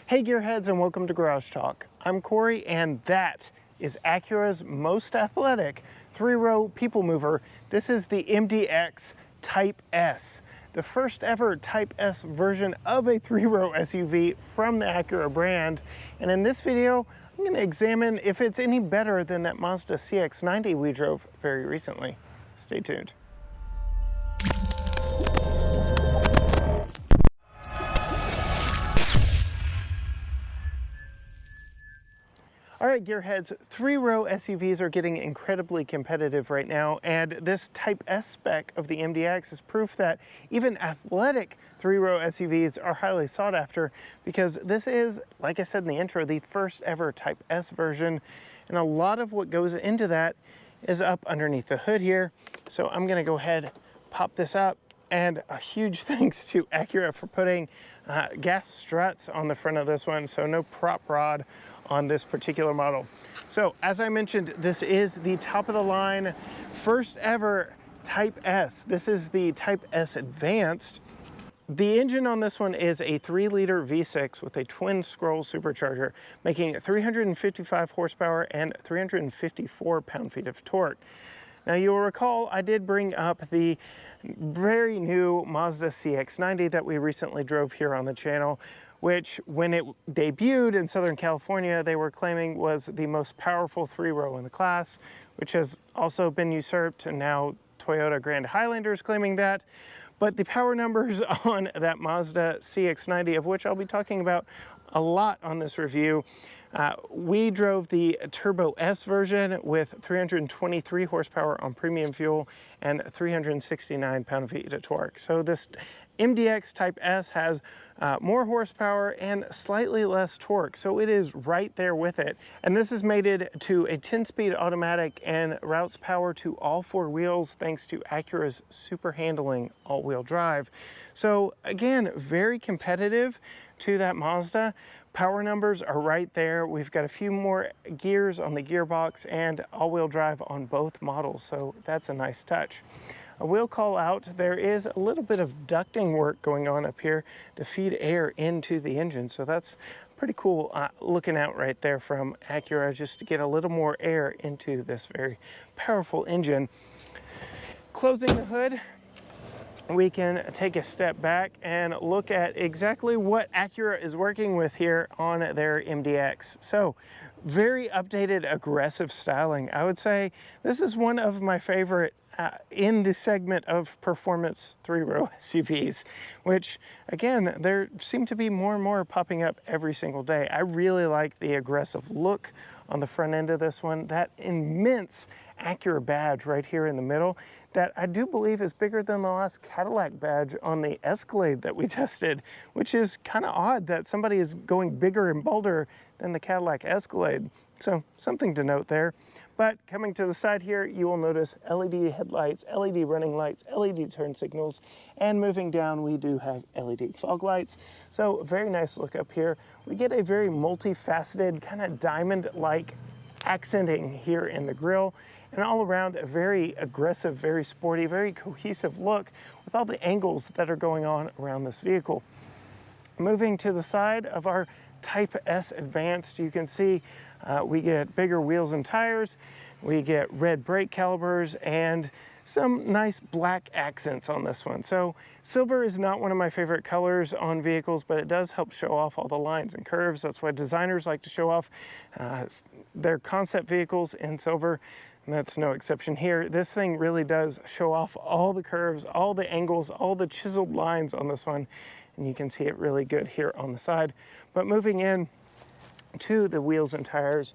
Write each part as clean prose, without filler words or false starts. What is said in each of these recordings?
Hey gearheads, and welcome to Garage Talk. I'm Corey, and that is Acura's most athletic three-row people mover. This is the MDX Type S, the first ever Type S version of a three-row SUV from the Acura brand. And in this video, I'm going to examine if it's any better than that Mazda CX-90 we drove very recently. Stay tuned. All right, gearheads, three-row SUVs are getting incredibly competitive right now, and this Type S spec of the MDX is proof that even athletic three-row SUVs are highly sought after, because this is, like I said in the intro, the first ever Type S version, and a lot of what goes into that is up underneath the hood here. So I'm gonna go ahead, pop this up, and a huge thanks to Acura for putting gas struts on the front of this one, so no prop rod on this particular model. So as I mentioned, this is the top of the line, first ever Type S. This is the Type S Advanced. The engine on this one is a 3-liter V6 with a twin scroll supercharger, making 355 horsepower and 354 pound-feet of torque. Now you'll recall I did bring up the very new Mazda CX-90 that we recently drove here on the channel, which when it debuted in Southern California, they were claiming was the most powerful three-row in the class, which has also been usurped, and now Toyota Grand Highlander is claiming that. But the power numbers on that Mazda CX-90, of which I'll be talking about a lot on this review, we drove the Turbo S version with 323 horsepower on premium fuel and 369 pound-feet of torque. So this MDX Type S has more horsepower and slightly less torque, so it is right there with it. And this is mated to a 10-speed automatic and routes power to all four wheels thanks to Acura's super handling all-wheel drive. So again, very competitive to that Mazda. Power numbers are right there. We've got a few more gears on the gearbox and all-wheel drive on both models, so that's a nice touch. I will call out, there is a little bit of ducting work going on up here to feed air into the engine, so that's pretty cool looking out right there from Acura, just to get a little more air into this very powerful engine. Closing the hood, we can take a step back and look at exactly what Acura is working with here on their MDX. So very updated, aggressive styling. I would say this is one of my favorite in the segment of performance three-row SUVs, which again, there seem to be more and more popping up every single day. I really like the aggressive look on the front end of this one, that immense Acura badge right here in the middle that I do believe is bigger than the last Cadillac badge on the Escalade that we tested, which is kind of odd that somebody is going bigger and bolder than the Cadillac Escalade. So something to note there. But coming to the side here, you will notice LED headlights, LED running lights, LED turn signals, and moving down, we do have LED fog lights. So very nice look up here. We get a very multifaceted, kind of diamond-like accenting here in the grille, and all around a very aggressive, very sporty, very cohesive look with all the angles that are going on around this vehicle. Moving to the side of our Type S Advanced, you can see we get bigger wheels and tires, we get red brake calipers, and some nice black accents on this one. So silver is not one of my favorite colors on vehicles, but it does help show off all the lines and curves. That's why designers like to show off their concept vehicles in silver, and that's no exception here. This thing really does show off all the curves, all the angles, all the chiseled lines on this one, and you can see it really good here on the side. But moving in to the wheels and tires,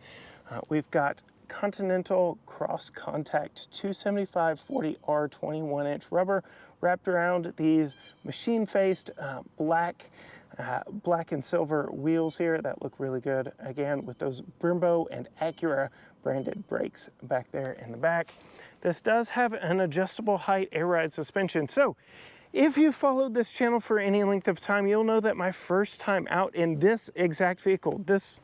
we've got Continental Cross Contact 275/40R 21-inch rubber wrapped around these machine-faced black and silver wheels here that look really good, again with those Brembo and Acura branded brakes back there in the back. This does have an adjustable height air ride suspension, so if you followed this channel for any length of time, you'll know that my first time out in this exact vehicle, this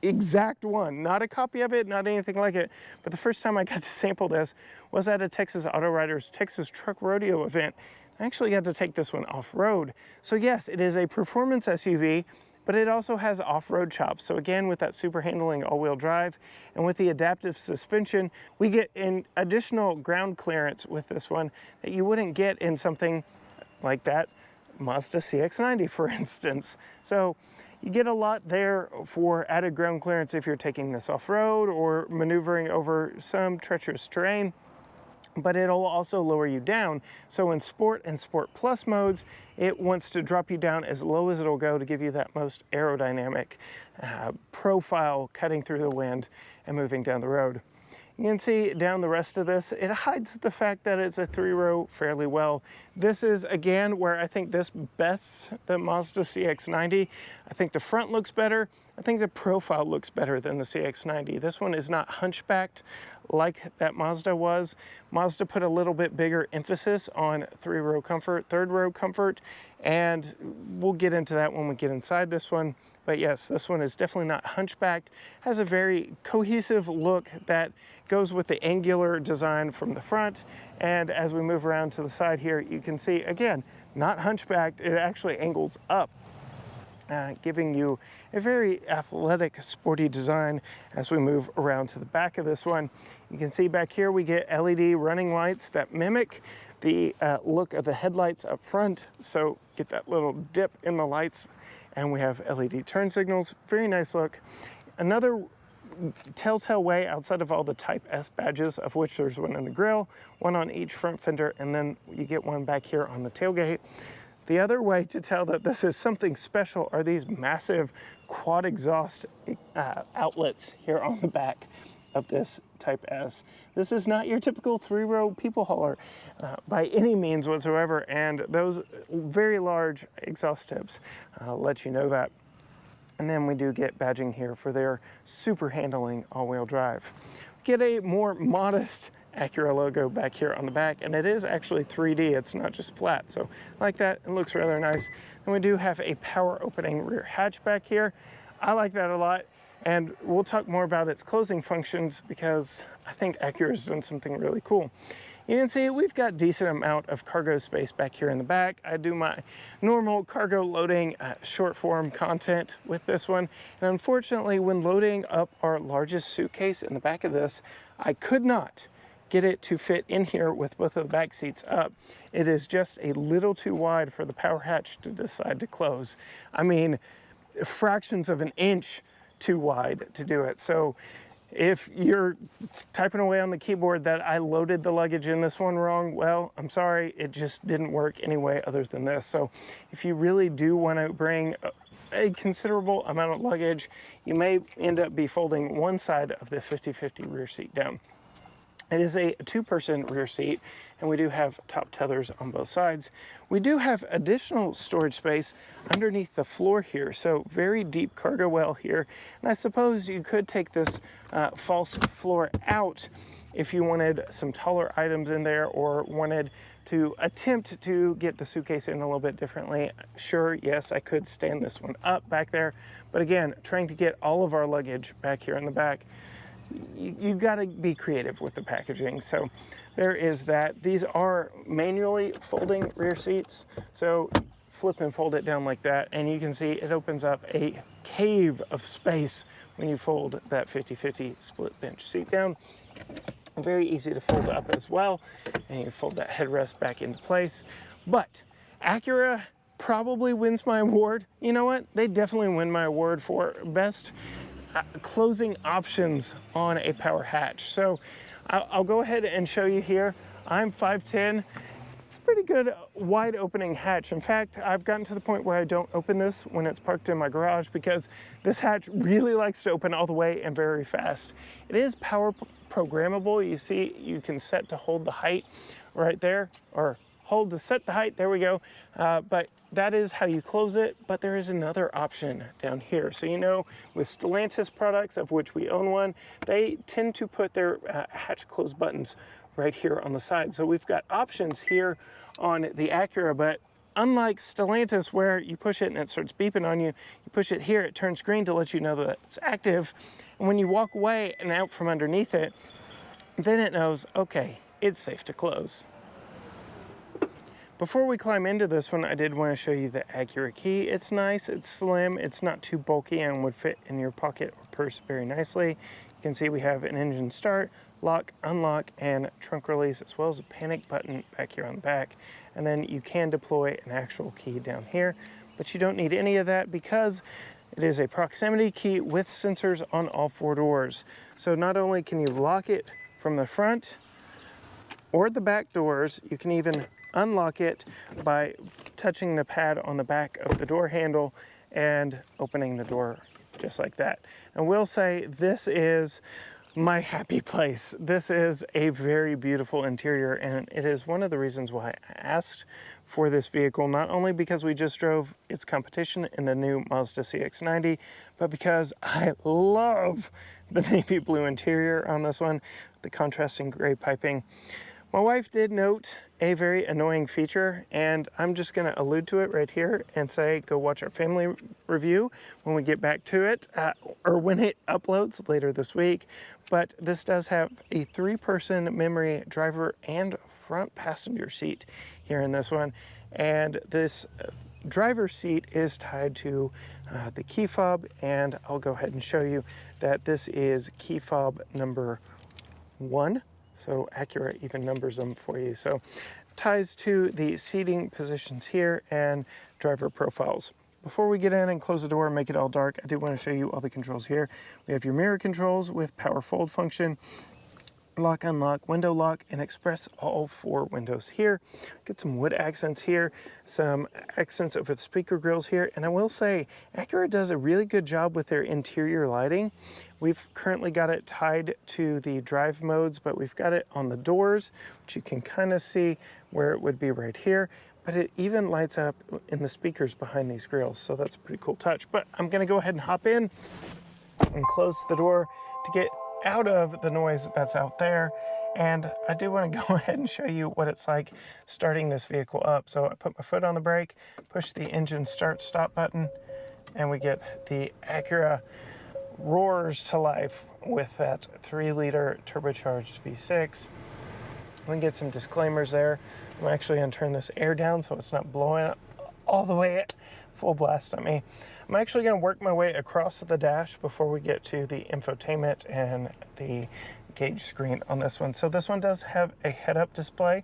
exact one, not a copy of it, not anything like it, but the first time I got to sample this was at a Texas Auto Riders Texas Truck Rodeo event. I actually got to take this one off-road. So yes, it is a performance SUV, but it also has off-road chops. So again, with that super handling all-wheel drive and with the adaptive suspension, we get an additional ground clearance with this one that you wouldn't get in something like that Mazda CX-90, for instance. So you get a lot there for added ground clearance if you're taking this off-road or maneuvering over some treacherous terrain, but it'll also lower you down. So in Sport and Sport Plus modes, it wants to drop you down as low as it'll go to give you that most aerodynamic profile cutting through the wind and moving down the road. You can see down the rest of this, it hides the fact that it's a 3-row fairly well. This is, again, where I think this bests the Mazda CX-90. I think the front looks better. I think the profile looks better than the CX-90. This one is not hunchbacked like that Mazda was. Mazda put a little bit bigger emphasis on 3-row comfort, 3rd-row comfort, and we'll get into that when we get inside this one. But yes, this one is definitely not hunchbacked, has a very cohesive look that goes with the angular design from the front. And as we move around to the side here, you can see, again, not hunchbacked, it actually angles up, giving you a very athletic, sporty design as we move around to the back of this one. You can see back here we get LED running lights that mimic the look of the headlights up front. So get that little dip in the lights, and we have LED turn signals. Very nice look. Another telltale way outside of all the Type S badges, of which there's one in the grille, one on each front fender, and then you get one back here on the tailgate. The other way to tell that this is something special are these massive quad exhaust outlets here on the back of this Type S. This is not your typical 3-row people hauler by any means whatsoever, and those very large exhaust tips let you know that. And then we do get badging here for their super handling all-wheel drive. Get a more modest Acura logo back here on the back, and it is actually 3D, it's not just flat, so like that, it looks rather nice. And we do have a power opening rear hatch back here. I like that a lot, and we'll talk more about its closing functions because I think Acura's done something really cool. You can see we've got decent amount of cargo space back here in the back. I do my normal cargo loading short form content with this one. And unfortunately, when loading up our largest suitcase in the back of this, I could not get it to fit in here with both of the back seats up. It is just a little too wide for the power hatch to decide to close. I mean, fractions of an inch too wide to do it. So if you're typing away on the keyboard that I loaded the luggage in this one wrong, well, I'm sorry, it just didn't work anyway other than this. So if you really do want to bring a considerable amount of luggage, you may end up be folding one side of the 50/50 rear seat down. It is a 2-person rear seat, and we do have top tethers on both sides. We do have additional storage space underneath the floor here, so very deep cargo well here. And I suppose you could take this false floor out if you wanted some taller items in there or wanted to attempt to get the suitcase in a little bit differently. Sure, yes, I could stand this one up back there, but again, trying to get all of our luggage back here in the back, you've got to be creative with the packaging. So there is that. These are manually folding rear seats, so flip and fold it down like that, and you can see it opens up a cave of space when you fold that 50/50 split bench seat down. Very easy to fold up as well, and you fold that headrest back into place. But Acura probably wins my award. You know what? They definitely win my award for best closing options on a power hatch. So I'll go ahead and show you here. I'm 5'10". It's a pretty good wide opening hatch. In fact, I've gotten to the point where I don't open this when it's parked in my garage because this hatch really likes to open all the way and very fast. It is power programmable. You see, you can set to hold the height right there, or hold to set the height, there we go. But that is how you close it, but there is another option down here. So you know, with Stellantis products, of which we own one, they tend to put their hatch close buttons right here on the side. So we've got options here on the Acura, but unlike Stellantis where you push it and it starts beeping on you, you push it here, it turns green to let you know that it's active. And when you walk away and out from underneath it, then it knows, okay, it's safe to close. Before we climb into this one, I did want to show you the Acura Key. It's nice, it's slim, it's not too bulky, and would fit in your pocket or purse very nicely. You can see we have an engine start, lock, unlock, and trunk release, as well as a panic button back here on the back. And then you can deploy an actual key down here, but you don't need any of that because it is a proximity key with sensors on all 4 doors. So not only can you lock it from the front or the back doors, you can even unlock it by touching the pad on the back of the door handle and opening the door just like that. And we'll say this is my happy place. This is a very beautiful interior, and it is one of the reasons why I asked for this vehicle, not only because we just drove its competition in the new Mazda CX-90, but because I love the navy blue interior on this one, the contrasting gray piping. My wife did note a very annoying feature, and I'm just going to allude to it right here and say go watch our family review when we get back to it, or when it uploads later this week. But this does have a 3-person memory driver and front passenger seat here in this one, and this driver's seat is tied to the key fob, and I'll go ahead and show you that this is key fob number 1. So Acura even numbers them for you. So ties to the seating positions here and driver profiles. Before we get in and close the door and make it all dark, I do want to show you all the controls here. We have your mirror controls with power fold function, lock, unlock, window lock, and express all 4 windows here. Get some wood accents here, some accents over the speaker grills here, and I will say Acura does a really good job with their interior lighting. We've currently got it tied to the drive modes, but we've got it on the doors, which you can kind of see where it would be right here, but it even lights up in the speakers behind these grills, so that's a pretty cool touch. But I'm gonna go ahead and hop in and close the door to get out of the noise that's out there. And I do want to go ahead and show you what it's like starting this vehicle up. So I put my foot on the brake, push the engine start stop button, and we get the Acura roars to life with that 3-liter turbocharged V6. We can get some disclaimers there. I'm actually going to turn this air down so it's not blowing all the way at full blast on me. I'm actually going to work my way across the dash before we get to the infotainment and the gauge screen on this one. So this one does have a head-up display.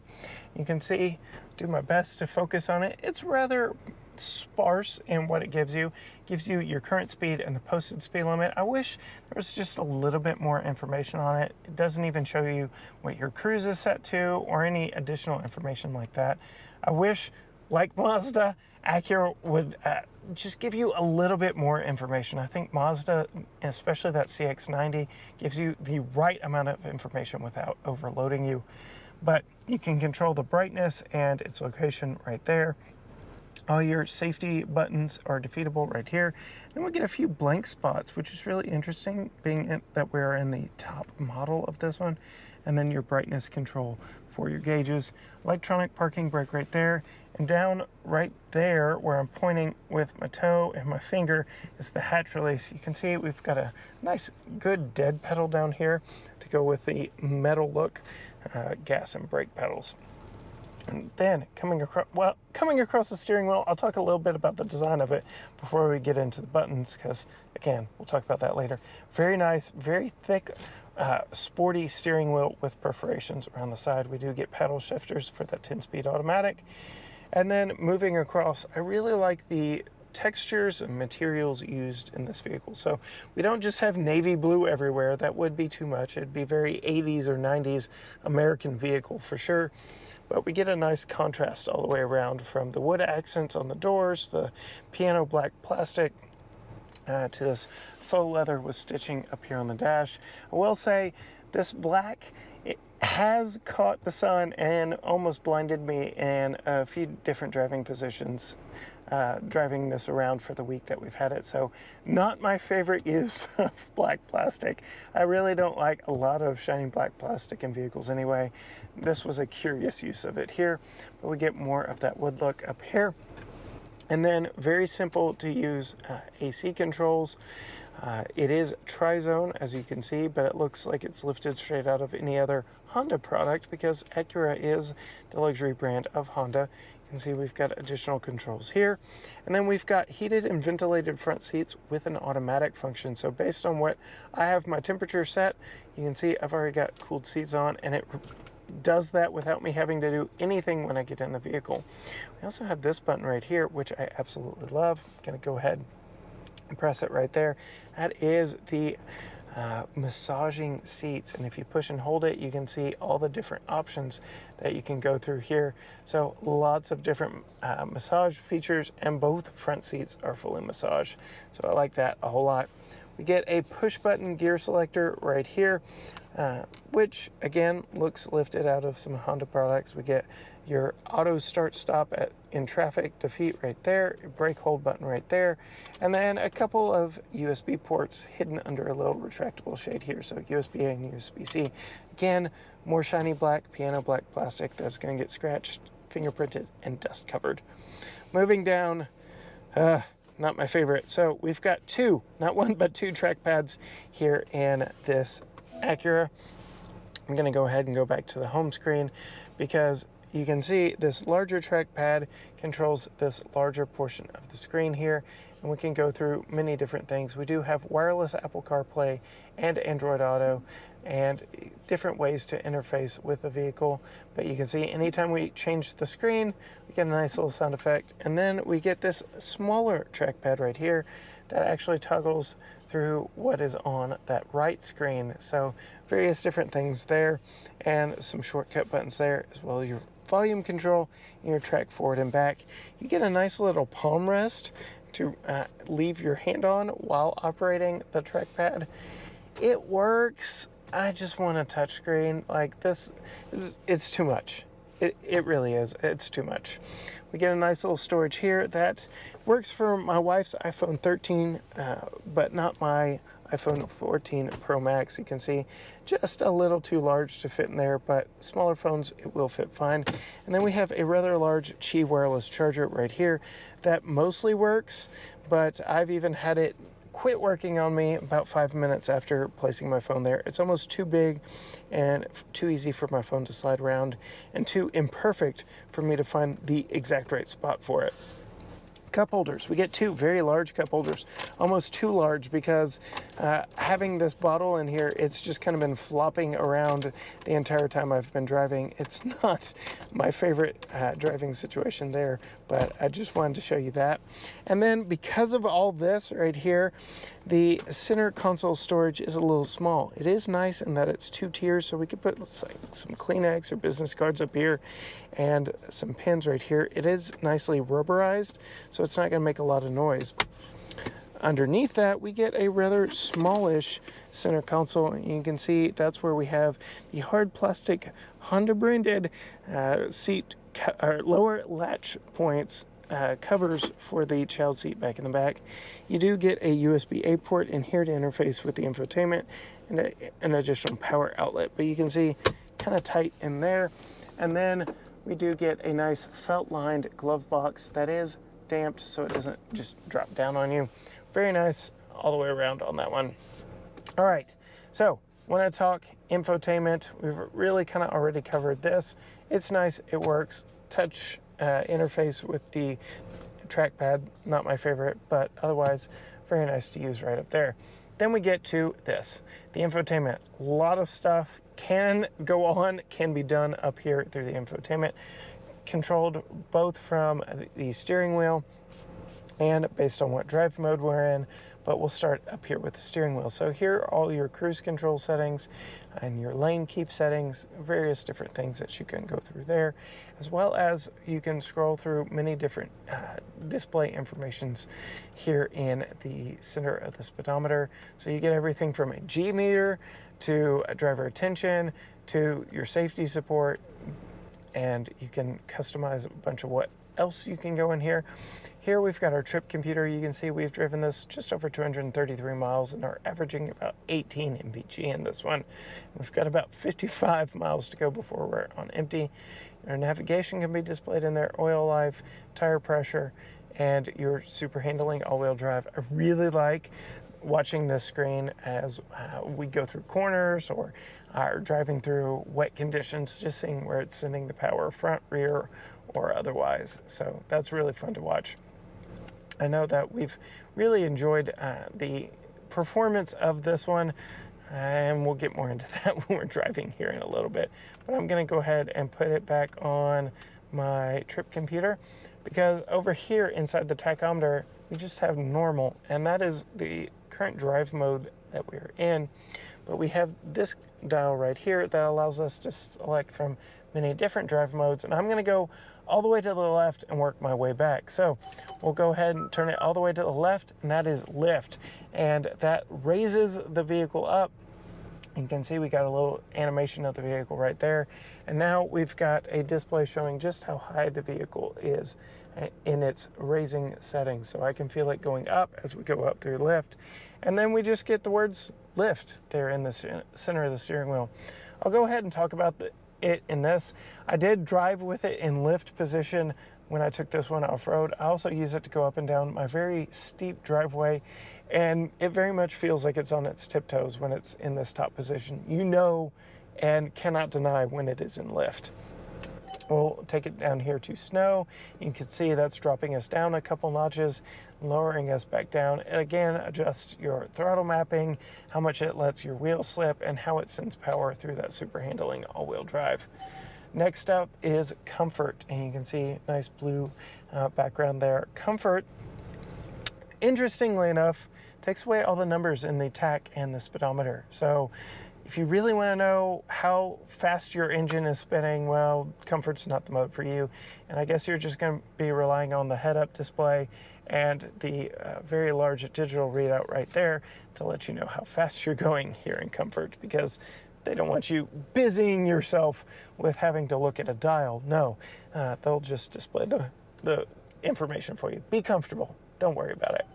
You can see, do my best to focus on it. It's rather sparse in what it gives you. It gives you your current speed and the posted speed limit. I wish there was just a little bit more information on it. It doesn't even show you what your cruise is set to or any additional information like that. I wish, like Mazda, Acura would just give you a little bit more information. I think Mazda, especially that CX-90, gives you the right amount of information without overloading you. But you can control the brightness and its location right there. All your safety buttons are defeatable right here. And we get a few blank spots, which is really interesting, being that we're in the top model of this one. And then your brightness control for your gauges. Electronic parking brake right there. And down right there, where I'm pointing with my toe and my finger, is the hatch release. You can see we've got a nice, good dead pedal down here to go with the metal look gas and brake pedals. And then coming across the steering wheel, I'll talk a little bit about the design of it before we get into the buttons, because again, we'll talk about that later. Very nice, very thick, sporty steering wheel with perforations around the side. We do get paddle shifters for that 10-speed automatic. And then moving across, I really like the textures and materials used in this vehicle. So we don't just have navy blue everywhere. That would be too much. It'd be very 80s or 90s American vehicle for sure. But we get a nice contrast all the way around, from the wood accents on the doors, the piano black plastic, to this faux leather with stitching up here on the dash. I will say this black, it has caught the sun and almost blinded me in a few different driving positions, driving this around for the week that we've had it. So not my favorite use of black plastic. I really don't like a lot of shiny black plastic in vehicles anyway. This was a curious use of it here, but we get more of that wood look up here. And then very simple to use AC controls. It is tri-zone, as you can see, but it looks like it's lifted straight out of any other Honda product because Acura is the luxury brand of Honda. You can see we've got additional controls here. And then we've got heated and ventilated front seats with an automatic function. So based on what I have my temperature set, you can see I've already got cooled seats on, and it does that without me having to do anything when I get in the vehicle. We also have this button right here, which I absolutely love. I'm gonna go ahead and press it right there. That is the massaging seats, and if you push and hold it, you can see all the different options that you can go through here. So lots of different massage features, and both front seats are fully massaged, so I like that a whole lot. We get a push button gear selector right here, which again looks lifted out of some Honda products. We get your auto start stop in traffic defeat right there, your brake hold button right there, and then a couple of USB ports hidden under a little retractable shade here. So USB-A and USB-C. Again, more shiny black, piano black plastic that's going to get scratched, fingerprinted, and dust covered. Moving down, not my favorite. So we've got two, not one, but two trackpads here in this Acura. I'm going to go ahead and go back to the home screen because you can see this larger trackpad controls this larger portion of the screen here, and we can go through many different things. We do have wireless Apple CarPlay and Android Auto and different ways to interface with the vehicle, but you can see anytime we change the screen, we get a nice little sound effect. And then we get this smaller trackpad right here that actually toggles through what is on that right screen. So various different things there, and some shortcut buttons there, as well as your volume control and your track forward and back. You get a nice little palm rest to leave your hand on while operating the trackpad. It works. I just want a touchscreen. Like this, it's too much. It really is. It's too much. We get a nice little storage here that works for my wife's iPhone 13, but not my iPhone 14 Pro Max. You can see just a little too large to fit in there, but smaller phones, it will fit fine. And then we have a rather large Qi wireless charger right here that mostly works, but I've even had it quit working on me about 5 minutes after placing my phone there. It's almost too big and too easy for my phone to slide around, and too imperfect for me to find the exact right spot for it. Cup holders. We get two very large cup holders, almost too large, because having this bottle in here, it's just kind of been flopping around the entire time I've been driving. It's not my favorite driving situation there, but I just wanted to show you that. And then because of all this right here, the center console storage is a little small. It is nice in that it's 2 tiers, so we could put like some Kleenex or business cards up here and some pins right here. It is nicely rubberized, so it's not going to make a lot of noise. Underneath that, we get a rather smallish center console. You can see that's where we have the hard plastic Honda branded seat or lower latch points covers for the child seat back in the back. You do get a USB-A port in here to interface with the infotainment and an additional power outlet, but you can see kind of tight in there. And then we do get a nice felt-lined glove box that is damped so it doesn't just drop down on you. Very nice all the way around on that one. All right, so when I talk infotainment, we've really kind of already covered this. It's nice, it works. Touch interface with the trackpad, not my favorite, but otherwise very nice to use right up there. Then we get to this, the infotainment. A lot of stuff can go on, can be done up here through the infotainment, controlled both from the steering wheel and based on what drive mode we're in, but we'll start up here with the steering wheel. So here are all your cruise control settings and your lane keep settings, various different things that you can go through there, as well as you can scroll through many different display informations here in the center of the speedometer. So you get everything from a G meter to a driver attention to your safety support, and you can customize a bunch of what else you can go in here. Here we've got our trip computer. You can see we've driven this just over 233 miles and are averaging about 18 mpg in this one. We've got about 55 miles to go before we're on empty. Our navigation can be displayed in there, oil life, tire pressure, and your super handling all-wheel drive. I really like watching this screen as we go through corners or are driving through wet conditions, just seeing where it's sending the power front, rear, or otherwise. So that's really fun to watch. I know that we've really enjoyed the performance of this one, and we'll get more into that when we're driving here in a little bit. But I'm going to go ahead and put it back on my trip computer, because over here inside the tachometer we just have normal, and that is the current drive mode that we're in. But we have this dial right here that allows us to select from many different drive modes, and I'm going to go all the way to the left and work my way back. So we'll go ahead and turn it all the way to the left, and that is lift, and that raises the vehicle up. You can see we got a little animation of the vehicle right there, and now we've got a display showing just how high the vehicle is in its raising settings. So I can feel it going up as we go up through lift, and then we just get the words lift there in the center of the steering wheel. I'll go ahead and talk about it in this. I did drive with it in lift position when I took this one off-road. I also use it to go up and down my very steep driveway, and it very much feels like it's on its tiptoes when it's in this top position. You know, and cannot deny when it is in lift. We'll take it down here to snow. You can see that's dropping us down a couple notches, lowering us back down. And again, adjust your throttle mapping, how much it lets your wheel slip, and how it sends power through that super handling all-wheel drive. Next up is comfort, and you can see nice blue background there. Comfort, interestingly enough, takes away all the numbers in the tach and the speedometer. So if you really want to know how fast your engine is spinning, well, comfort's not the mode for you. And I guess you're just going to be relying on the head-up display and the very large digital readout right there to let you know how fast you're going here in comfort, because they don't want you busying yourself with having to look at a dial. No, they'll just display the information for you. Be comfortable. Don't worry about it.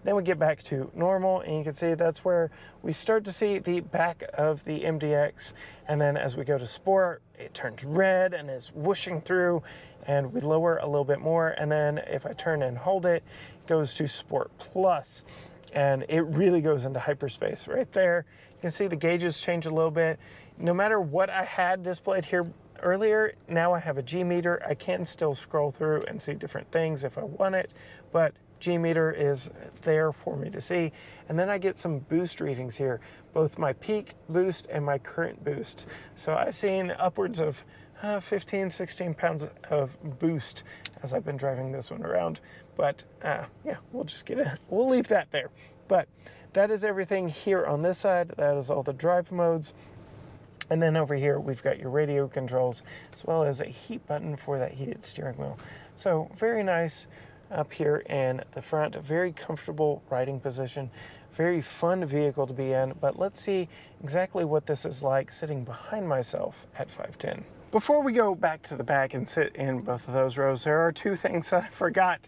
Then we get back to normal, and you can see that's where we start to see the back of the MDX. And then as we go to sport, it turns red and is whooshing through, and we lower a little bit more. And then if I turn and hold it, it goes to Sport Plus, and it really goes into hyperspace right there. You can see the gauges change a little bit. No matter what I had displayed here earlier, now I have a G meter. I can still scroll through and see different things if I want it, but G meter is there for me to see. And then I get some boost readings here, both my peak boost and my current boost. So I've seen upwards of 15, 16 pounds of boost as I've been driving this one around. But yeah, we'll leave that there. But that is everything here on this side. That is all the drive modes. And then over here, we've got your radio controls, as well as a heat button for that heated steering wheel. So very nice up here in the front, a very comfortable riding position, very fun vehicle to be in. But let's see exactly what this is like sitting behind myself at 5'10". Before we go back to the back and sit in both of those rows, there are two things that I forgot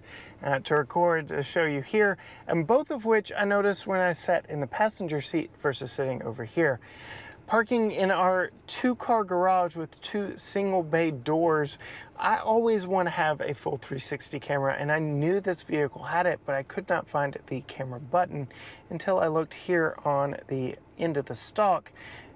to record to show you here, and both of which I noticed when I sat in the passenger seat versus sitting over here. Parking in our two-car garage with two single bay doors, I always want to have a full 360 camera, and I knew this vehicle had it, but I could not find the camera button until I looked here on the end of the stalk,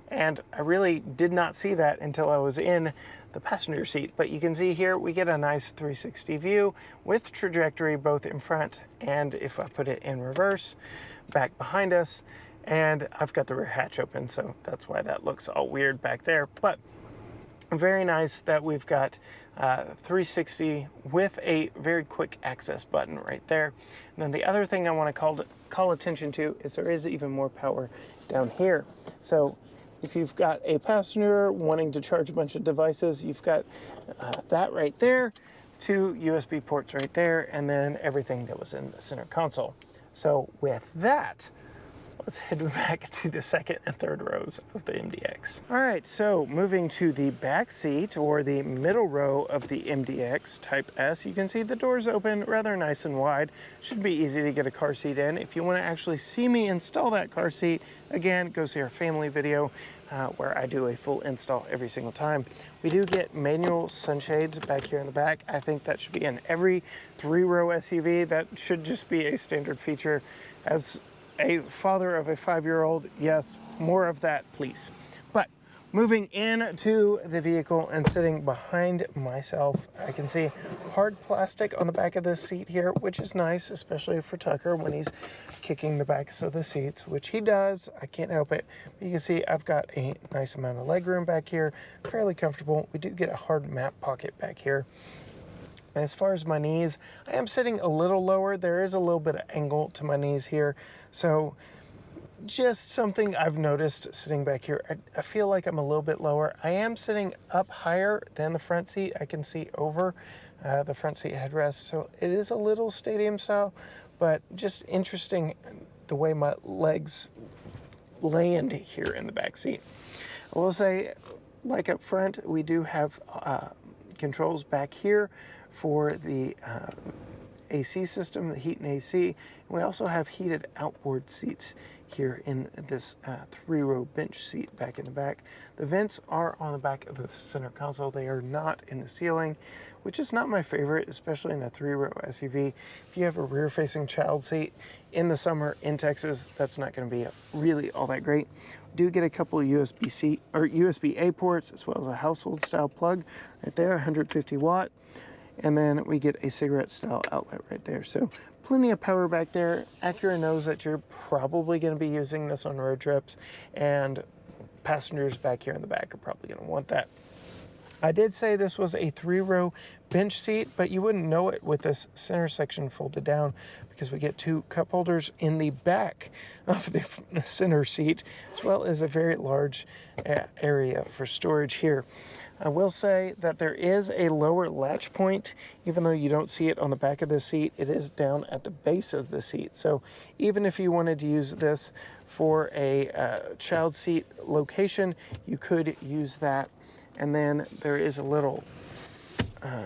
and I really did not see that until I was in the passenger seat. But you can see here we get a nice 360 view with trajectory both in front and, if I put it in reverse, back behind us. And I've got the rear hatch open, so that's why that looks all weird back there. But very nice that we've got 360 with a very quick access button right there. And then the other thing I want to call attention to is there is even more power down here. So if you've got a passenger wanting to charge a bunch of devices, you've got that right there, two USB ports right there, and then everything that was in the center console. So with that, let's head back to the second and third rows of the MDX. All right, so moving to the back seat, or the middle row of the MDX Type S, you can see the doors open rather nice and wide. Should be easy to get a car seat in. If you want to actually see me install that car seat, again, go see our family video where I do a full install every single time. We do get manual sunshades back here in the back. I think that should be in every three-row SUV. That should just be a standard feature. As a father of a 5-year-old, yes, more of that, please. But Moving into the vehicle and sitting behind myself, I can see hard plastic on the back of this seat here, which is nice, especially for Tucker when he's kicking the backs of the seats, which he does. I can't help it. But you can see I've got a nice amount of leg room back here, fairly comfortable. We do get a hard map pocket back here. As far as my knees, I am sitting a little lower. There is a little bit of angle to my knees here. So just something I've noticed sitting back here. I feel like I'm a little bit lower. I am sitting up higher than the front seat. I can see over the front seat headrest. So it is a little stadium style, but just interesting the way my legs land here in the back seat. I will say, like up front, we do have controls back here for the AC system, the heat and AC. And we also have heated outboard seats here in this 3-row bench seat back in the back. The vents are on the back of the center console. They are not in the ceiling, which is not my favorite, especially in a 3-row SUV. If you have a rear-facing child seat in the summer in Texas, that's not going to be really all that great. We do get a couple of USB-C or USB-A ports, as well as a household-style plug right there, 150 watt. And then we get a cigarette style outlet right there. So plenty of power back there. Acura knows that you're probably going to be using this on road trips, and passengers back here in the back are probably going to want that. I did say this was a 3-row bench seat, but you wouldn't know it with this center section folded down, because we get 2 cup holders in the back of the center seat, as well as a very large area for storage here. I will say that there is a lower latch point, even though you don't see it on the back of the seat. It is down at the base of the seat. So even if you wanted to use this for a child seat location, you could use that. And then there is a little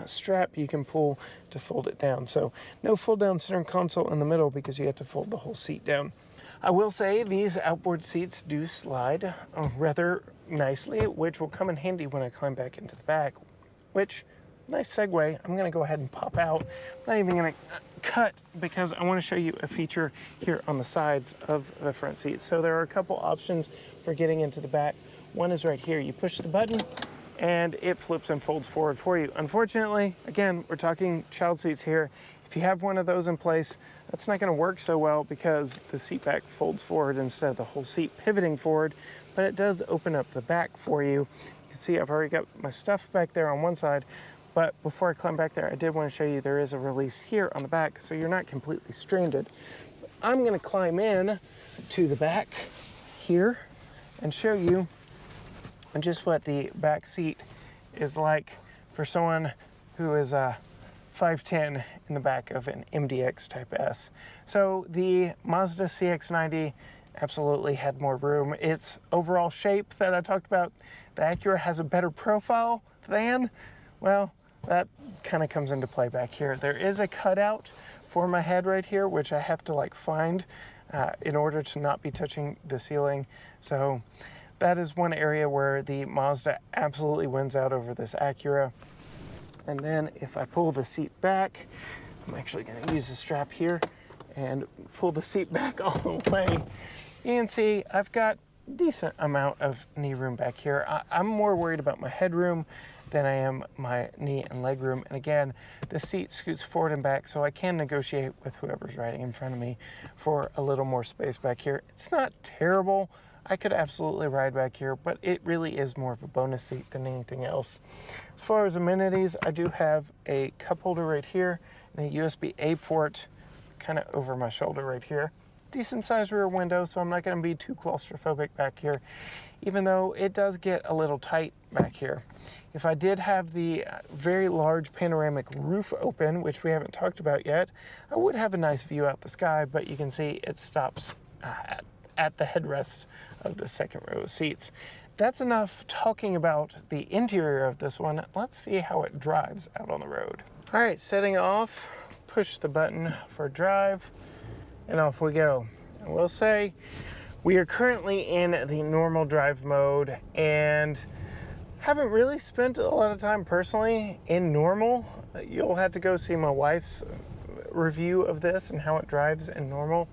strap you can pull to fold it down. So no fold down center console in the middle, because you have to fold the whole seat down. I will say these outboard seats do slide rather nicely, which will come in handy when I climb back into the back, which, nice segue. I'm going to go ahead and pop out. I'm not even going to cut, because I want to show you a feature here on the sides of the front seat. So there are a couple options for getting into the back. One is right here. You push the button and it flips and folds forward for you. Unfortunately, again, we're talking child seats here. If you have one of those in place, that's not going to work so well, because the seat back folds forward instead of the whole seat pivoting forward, but it does open up the back for you. You can see I've already got my stuff back there on one side, but before I climb back there, I did want to show you there is a release here on the back, so you're not completely stranded. But I'm going to climb in to the back here and show you just what the back seat is like for someone who is 5'10" in the back of an MDX Type S. So the Mazda CX-90 absolutely had more room. Its overall shape that I talked about, the Acura has a better profile than, well, that kind of comes into play back here. There is a cutout for my head right here, which I have to like find in order to not be touching the ceiling. So that is one area where the Mazda absolutely wins out over this Acura. And then if I pull the seat back, I'm actually going to use the strap here and pull the seat back all the way. You can see I've got a decent amount of knee room back here. I'm more worried about my headroom than I am my knee and leg room. And again, the seat scoots forward and back, so I can negotiate with whoever's riding in front of me for a little more space back here. It's not terrible. I could absolutely ride back here, but it really is more of a bonus seat than anything else. As far as amenities, I do have a cup holder right here and a USB-A port kind of over my shoulder right here. Decent sized rear window, so I'm not going to be too claustrophobic back here, even though it does get a little tight back here. If I did have the very large panoramic roof open, which we haven't talked about yet, I would have a nice view out the sky, but you can see it stops at the headrests of the second row of seats. That's enough talking about the interior of this one. Let's see how it drives out on the road. All right, setting off, push the button for drive, and off we go. I will say we are currently in the normal drive mode and haven't really spent a lot of time personally in normal. You'll have to go see my wife's review of this and how it drives in normal,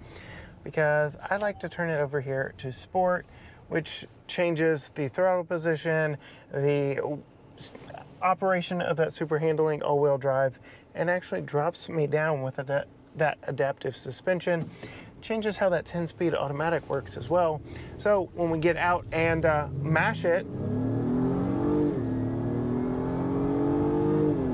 because I like to turn it over here to sport, which changes the throttle position, the operation of that super handling all-wheel drive, and actually drops me down with that adaptive suspension. Changes how that 10-speed automatic works as well. So when we get out and mash it,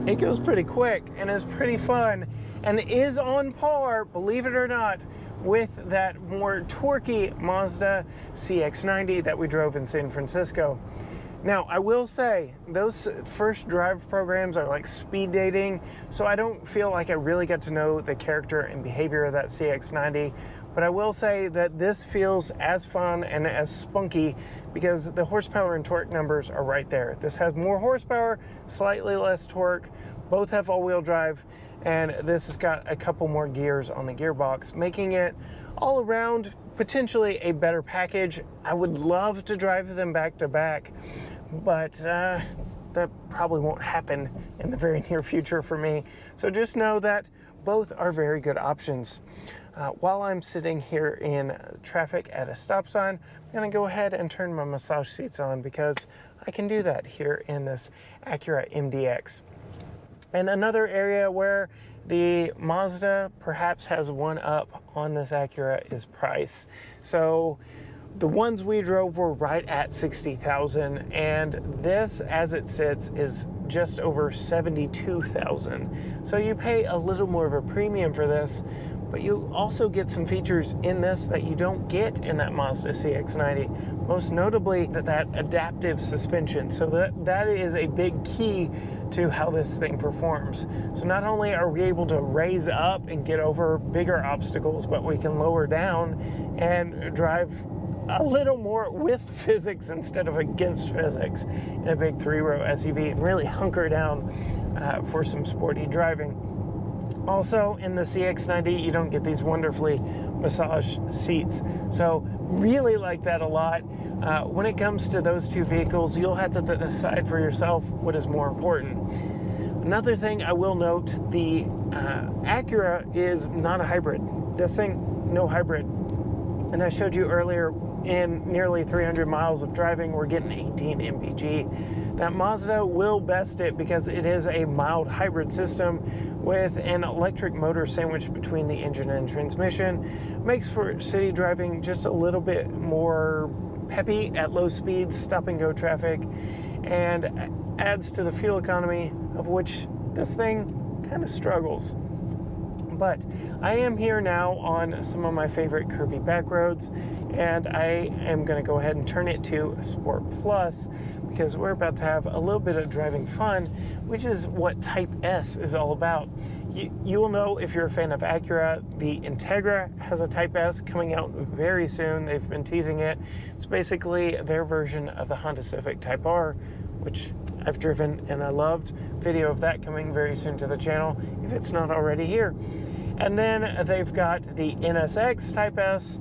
it goes pretty quick and is pretty fun and is on par, believe it or not, with that more torquey Mazda CX-90 that we drove in San Francisco. Now, I will say, those first drive programs are like speed dating, so I don't feel like I really got to know the character and behavior of that CX-90, but I will say that this feels as fun and as spunky because the horsepower and torque numbers are right there. This has more horsepower, slightly less torque, both have all-wheel drive, and this has got a couple more gears on the gearbox, making it all around potentially a better package. I would love to drive them back to back, but that probably won't happen in the very near future for me. So just know that both are very good options. While I'm sitting here in traffic at a stop sign, I'm gonna go ahead and turn my massage seats on because I can do that here in this Acura MDX. And another area where the Mazda perhaps has one up on this Acura is price. So the ones we drove were right at $60,000, and this, as it sits, is just over $72,000. So you pay a little more of a premium for this, but you also get some features in this that you don't get in that Mazda CX-90. Most notably, that adaptive suspension. So that is a big key to how this thing performs. So not only are we able to raise up and get over bigger obstacles, but we can lower down and drive a little more with physics instead of against physics in a big three-row SUV and really hunker down for some sporty driving. Also, in the CX-90, you don't get these wonderfully massage seats. So really like that a lot. When it comes to those two vehicles, you'll have to decide for yourself what is more important. Another thing I will note, the Acura is not a hybrid. This thing, no hybrid. And I showed you earlier, in nearly 300 miles of driving, we're getting 18 mpg. That Mazda will best it because it is a mild hybrid system with an electric motor sandwiched between the engine and transmission. Makes for city driving just a little bit more peppy at low speeds, stop and go traffic, and adds to the fuel economy, of which this thing kind of struggles. But I am here now on some of my favorite curvy back roads, and I am going to go ahead and turn it to Sport Plus because we're about to have a little bit of driving fun, which is what Type S is all about. You will know if you're a fan of Acura, the Integra has a Type S coming out very soon. They've been teasing it. It's basically their version of the Honda Civic Type R, which I've driven and I loved. Video of that coming very soon to the channel, if it's not already here. And then they've got the NSX Type S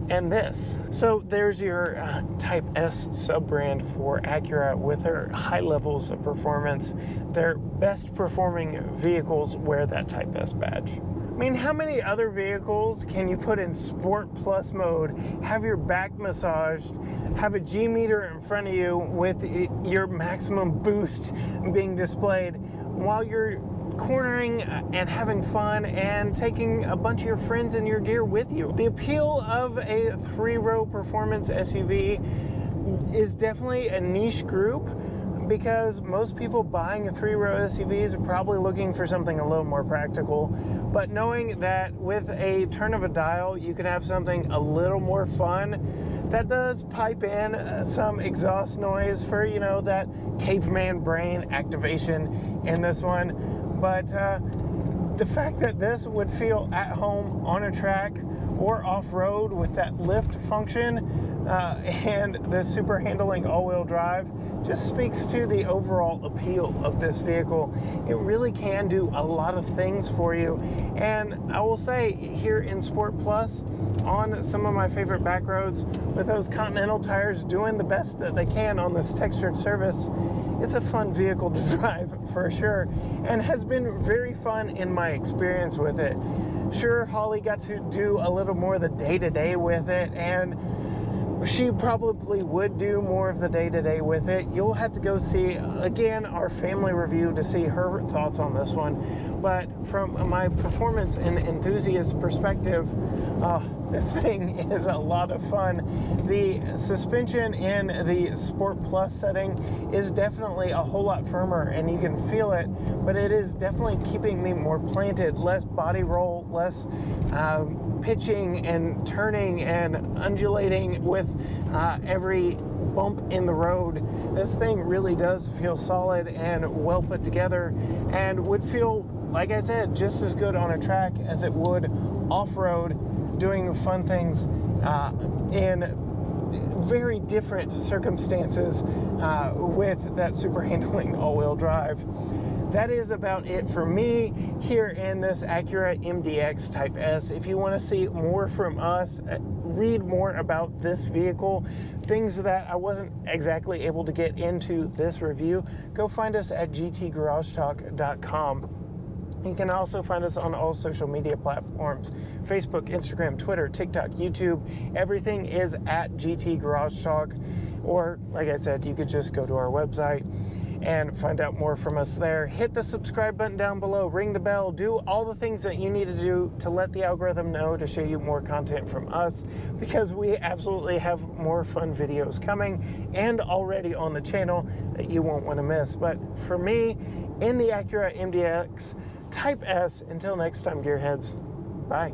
and this. So there's your Type S sub-brand for Acura with their high levels of performance. Their best performing vehicles wear that Type S badge. I mean, how many other vehicles can you put in Sport Plus mode, have your back massaged, have a G meter in front of you with your maximum boost being displayed while you're cornering and having fun and taking a bunch of your friends in your gear with you? The appeal of a three-row performance SUV is definitely a niche group because most people buying a three-row SUVs are probably looking for something a little more practical. But knowing that with a turn of a dial, you can have something a little more fun that does pipe in some exhaust noise for, you know, that caveman brain activation in this one. But the fact that this would feel at home on a track or off-road with that lift function and the super handling all-wheel drive just speaks to the overall appeal of this vehicle. It really can do a lot of things for you. And I will say, here in Sport Plus, on some of my favorite back roads, with those Continental tires doing the best that they can on this textured surface, it's a fun vehicle to drive for sure, and has been very fun in my experience with it. Sure, Holly got to do a little more of the day-to-day with it, and she probably would do more of the day-to-day with it. You'll have to go see, again, our family review to see her thoughts on this one. But from my performance and enthusiast perspective, this thing is a lot of fun. The suspension in the Sport Plus setting is definitely a whole lot firmer, and you can feel it, but it is definitely keeping me more planted, less body roll, less pitching and turning and undulating with every bump in the road. This thing really does feel solid and well put together, and would feel, like I said, just as good on a track as it would off-road, doing fun things in very different circumstances with that super handling all-wheel drive. That is about it for me here in this Acura MDX Type S. If you want to see more from us, read more about this vehicle, things that I wasn't exactly able to get into this review, go find us at gtgaragetalk.com. You can also find us on all social media platforms: Facebook, Instagram, Twitter, TikTok, YouTube. Everything is at GT Garage Talk. Or, like I said, you could just go to our website and find out more from us there. Hit the subscribe button down below, ring the bell, do all the things that you need to do to let the algorithm know to show you more content from us, because we absolutely have more fun videos coming and already on the channel that you won't want to miss. But for me, in the Acura MDX Type S, until next time, gearheads, bye.